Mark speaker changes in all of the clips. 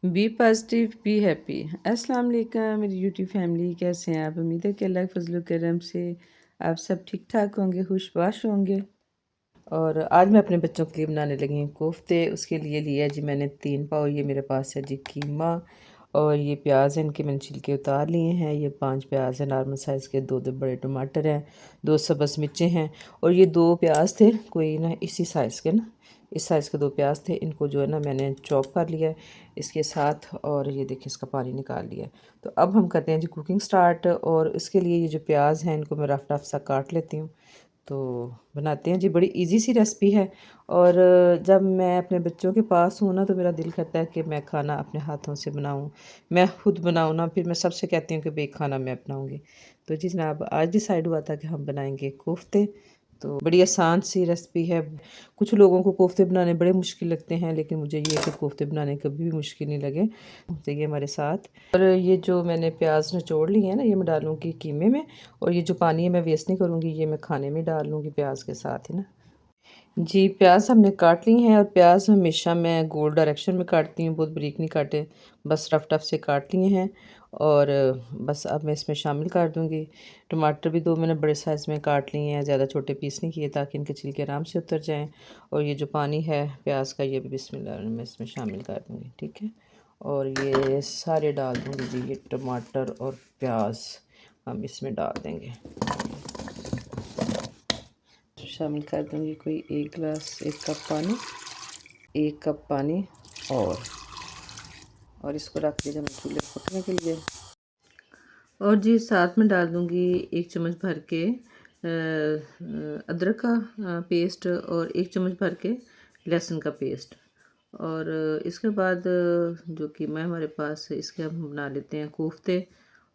Speaker 1: B positive be happy. अस्सलाम वालेकुम मेरी यूट्यूब फैमिली, कैसे हैं आप? उम्मीद है कि अल्लाह के फजल करम से आप सब ठीक ठाक होंगे, खुशबाश होंगे। और आज मैं अपने बच्चों के लिए बनाने लगी हूँ कोफ्ते। उसके लिए लिया जी मैंने 3 पाव, ये मेरे पास है जी कीमा। और ये प्याज हैं, इनके मैंने छिलके उतार लिए हैं। ये 5 प्याज हैं नॉर्मल साइज़ के, 2 बड़े टमाटर हैं, 2 सब्ज़ मिर्चें हैं। और ये 2 प्याज थे कोई ना इसी साइज़ के ना, इस साइज़ के 2 प्याज थे। इनको जो है ना मैंने चॉप कर लिया है इसके साथ। और ये देखिए इसका पानी निकाल लिया है। तो अब हम करते हैं जी कुकिंग स्टार्ट। और इसके लिए ये जो प्याज हैं इनको मैं रफ रफ सा काट लेती हूँ। तो बनाते हैं जी, बड़ी इजी सी रेसिपी है। और जब मैं अपने बच्चों के पास हूँ ना तो मेरा दिल करता है कि मैं खाना अपने हाथों से बनाऊँ, मैं खुद बनाऊँ ना। फिर मैं सबसे कहती हूँ कि भाई खाना मैं बनाऊँगी। तो जी जनाब आज डिसाइड हुआ था कि हम बनाएंगे कोफ्ते। तो बड़ी आसान सी रेसिपी है। कुछ लोगों को कोफ्ते बनाने बड़े मुश्किल लगते हैं, लेकिन मुझे ये कि कोफ्ते बनाने कभी भी मुश्किल नहीं लगे। तो ये हमारे साथ। और ये जो मैंने प्याज निचोड़ लिए हैं ना, ये मैं डालूँगी कीमे में। और ये जो पानी है मैं वेस्ट नहीं करूँगी, ये मैं खाने में डाल लूँगी प्याज के साथ ही ना। जी प्याज हमने काट ली हैं। और प्याज हमेशा मैं गोल डायरेक्शन में काटती हूँ, बहुत बारीक नहीं काटे, बस रफ टफ से काट लिए हैं। और बस अब मैं इसमें शामिल कर दूँगी। टमाटर भी 2 मैंने बड़े साइज़ में काट लिए हैं, ज़्यादा छोटे पीस नहीं किए ताकि इनके छिलके आराम से उतर जाएँ। और ये जो पानी है प्याज का ये भी बिस्मिल्लाह मैं इसमें शामिल कर दूँगी, ठीक है। और ये सारे डाल दूँगी जी, ये टमाटर और प्याज हम इसमें डाल देंगे। शामिल कर दूँगी कोई 1 गिलास 1 कप पानी, 1 कप पानी। और इसको रख दीजिए मैं चूल्हे पर पकने के लिए। और जी साथ में डाल दूँगी 1 चम्मच भर के अदरक का पेस्ट और 1 चम्मच भर के लहसुन का पेस्ट। और इसके बाद जो कीमा है हमारे पास है, इसके हम बना लेते हैं कोफ्ते।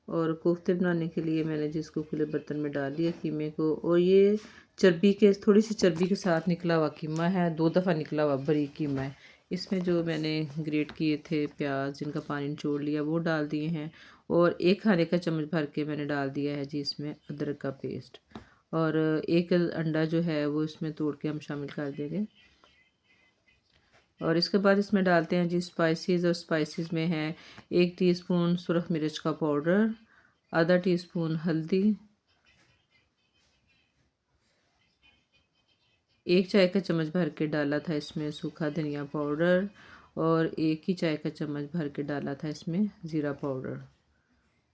Speaker 1: और कोफ्ते बनाने के लिए मैंने जिसको खुले बर्तन में डाल दिया कीमे को। और ये चर्बी के थोड़ी सी चर्बी के साथ निकला हुआ कीमा है, 2 दफ़ा निकला हुआ बारीक कीमा है। इसमें जो मैंने ग्रेट किए थे प्याज जिनका पानी निचोड़ लिया वो डाल दिए हैं। और 1 खाने का चम्मच भर के मैंने डाल दिया है जी इसमें अदरक का पेस्ट। और 1 अंडा जो है वो इसमें तोड़ के हम शामिल कर देंगे। और इसके बाद इसमें डालते हैं जी स्पाइसेस। और स्पाइसेस में है 1 टीस्पून सुरख मिर्च का पाउडर, आधा टीस्पून हल्दी, 1 चाय का चम्मच भर के डाला था इसमें सूखा धनिया पाउडर। और 1 ही चाय का चम्मच भर के डाला था इसमें ज़ीरा पाउडर।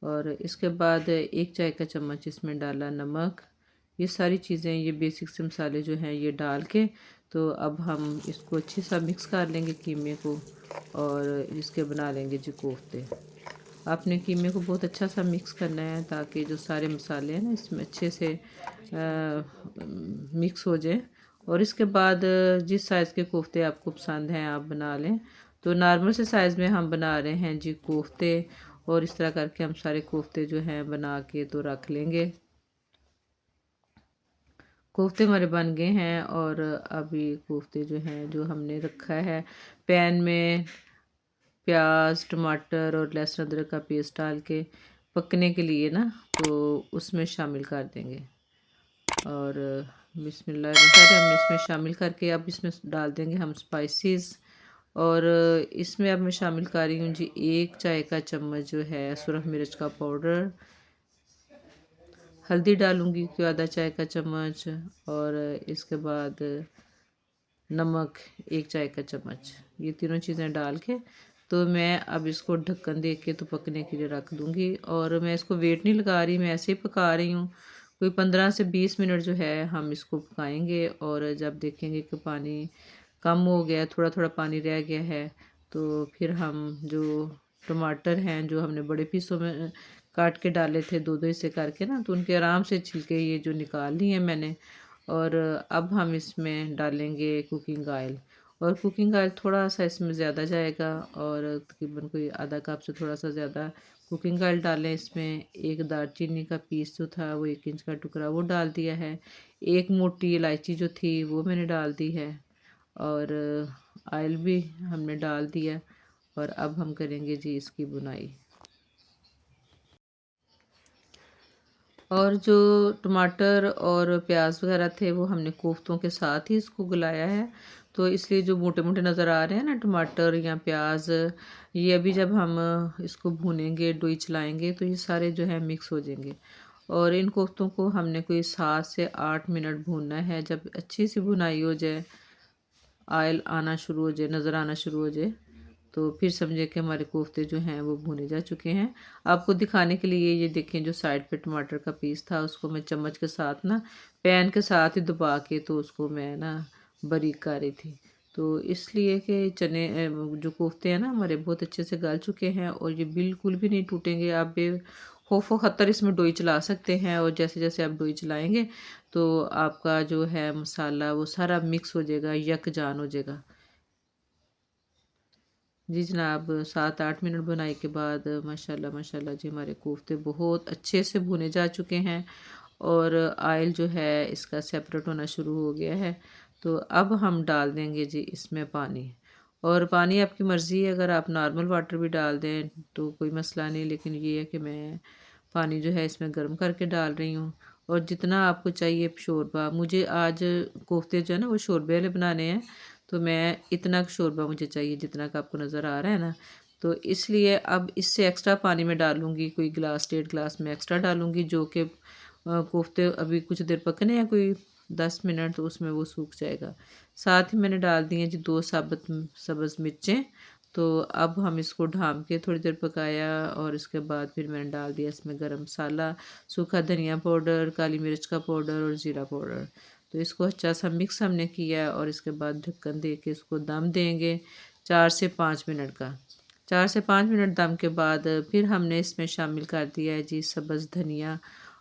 Speaker 1: और इसके बाद 1 चाय का चम्मच इसमें डाला नमक। ये सारी चीज़ें, ये बेसिक से मसाले जो हैं ये डाल के तो अब हम इसको अच्छे सा मिक्स कर लेंगे कीमे को। और इसके बना लेंगे जी कोफ्ते। आपने कीमे को बहुत अच्छा सा मिक्स करना है ताकि जो सारे मसाले हैं ना इसमें अच्छे से मिक्स हो जाए। और इसके बाद जिस साइज़ के कोफ्ते आपको पसंद हैं आप बना लें। तो नॉर्मल से साइज़ में हम बना रहे हैं जी कोफ्ते। और इस तरह करके हम सारे कोफ्ते जो हैं बना के तो रख लेंगे। कोफ्ते हमारे बन गए हैं। और अभी कोफ्ते जो हैं जो हमने रखा है पैन में प्याज टमाटर और लहसुन अदरक का पेस्ट डाल के पकने के लिए ना, तो उसमें शामिल कर देंगे। और बिस्मिल्लाह सारे हमने इसमें शामिल करके अब इसमें डाल देंगे हम स्पाइसेस। और इसमें अब मैं शामिल कर रही हूँ जी 1 चाय का चम्मच जो है सुरख मिर्च का पाउडर, हल्दी डालूँगी क्यों आधा चाय का चम्मच। और इसके बाद नमक 1 चाय का चम्मच। ये तीनों चीज़ें डाल के तो मैं अब इसको ढक्कन दे के तो पकने के लिए रख दूँगी। और मैं इसको वेट नहीं लगा रही, मैं ऐसे ही पका रही हूँ। कोई 15 से 20 मिनट जो है हम इसको पकाएंगे। और जब देखेंगे कि पानी कम हो गया, थोड़ा थोड़ा पानी रह गया है, तो फिर हम जो टमाटर हैं जो हमने बड़े पीसों में काट के डाले थे, 2-2 हिस्से करके ना, तो उनके आराम से छिलके ये जो निकाल लिए हैं मैंने। और अब हम इसमें डालेंगे कुकिंग ऑयल। और कुकिंग ऑयल थोड़ा सा इसमें ज़्यादा जाएगा। और तकरीबन कोई आधा कप से थोड़ा सा ज़्यादा कुकिंग ऑयल डालें इसमें। 1 दालचीनी का पीस जो था वो 1 इंच का टुकड़ा वो डाल दिया है। 1 मोटी इलायची जो थी वो मैंने डाल दी है। और ऑयल भी हमने डाल दिया। और अब हम करेंगे जी इसकी बुनाई। और जो टमाटर और प्याज वगैरह थे वो हमने कोफ्तों के साथ ही इसको गलाया है। तो इसलिए जो मोटे मोटे नज़र आ रहे हैं ना टमाटर या प्याज, ये अभी जब हम इसको भूनेंगे, डोई चलाएंगे, तो ये सारे जो है मिक्स हो जाएंगे। और इन कोफ्तों को हमने कोई 7 से 8 मिनट भूनना है। जब अच्छी सी भुनाई हो जाए, ऑयल आना शुरू हो जाए, नज़र आना शुरू हो जाए, तो फिर समझे कि हमारे कोफ्ते जो हैं वो भुने जा चुके हैं। आपको दिखाने के लिए ये देखें, जो साइड पे टमाटर का पीस था उसको मैं चम्मच के साथ ना पैन के साथ ही दबा के तो उसको मैं ना बारीक कर रही थी। तो इसलिए कि चने जो कोफ्ते हैं ना हमारे बहुत अच्छे से गल चुके हैं और ये बिल्कुल भी नहीं टूटेंगे। आप बे खौफो ख़तर इसमें डोई चला सकते हैं, और जैसे जैसे आप डोई चलाएंगे तो आपका जो है मसाला वो सारा मिक्स हो जाएगा, यकजान हो जाएगा। जी जनाब, 7-8 मिनट बनाई के बाद माशाल्लाह माशाल्लाह जी हमारे कोफ्ते बहुत अच्छे से भुने जा चुके हैं और आयल जो है इसका सेपरेट होना शुरू हो गया है। तो अब हम डाल देंगे जी इसमें पानी, और पानी आपकी मर्ज़ी है, अगर आप नॉर्मल वाटर भी डाल दें तो कोई मसला नहीं, लेकिन ये है कि मैं पानी जो है इसमें गर्म करके डाल रही हूँ। और जितना आपको चाहिए शोरबा, मुझे आज कोफ्ते जो है ना वो शोरबे वाले बनाने हैं, तो मैं इतना शोरबा मुझे चाहिए जितना का आपको नज़र आ रहा है ना। तो इसलिए अब इससे एक्स्ट्रा पानी में डालूँगी, कोई गिलास 1.5 गिलास में एक्स्ट्रा डालूँगी, जो कि कोफ्ते अभी कुछ देर पकने हैं, कोई 10 मिनट, तो उसमें वो सूख जाएगा। साथ ही मैंने डाल दी हैं जी 2 साबुत सब्ज़ मिर्चें। तो अब हम इसको ढाँप के थोड़ी देर पकाया, और इसके बाद फिर मैंने डाल दिया इसमें गरम मसाला, सूखा धनिया पाउडर, काली मिर्च का पाउडर और ज़ीरा पाउडर। तो इसको अच्छा सा मिक्स हमने किया, और इसके बाद ढक्कन दे के इसको दम देंगे 4 से 5 मिनट का। 4 से 5 मिनट दम के बाद फिर हमने इसमें शामिल कर दिया है जी सब्ज़ धनिया,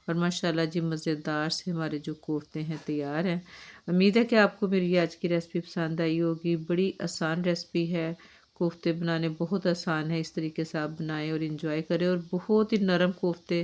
Speaker 1: और माशाल्लाह जी मज़ेदार से हमारे जो कोफ्ते हैं तैयार हैं। उम्मीद है कि आपको मेरी आज की रेसिपी पसंद आई होगी। बड़ी आसान रेसिपी है, कोफ्ते बनाने बहुत आसान है। इस तरीके से आप बनाएं और इंजॉय करें, और बहुत ही नरम कोफ्ते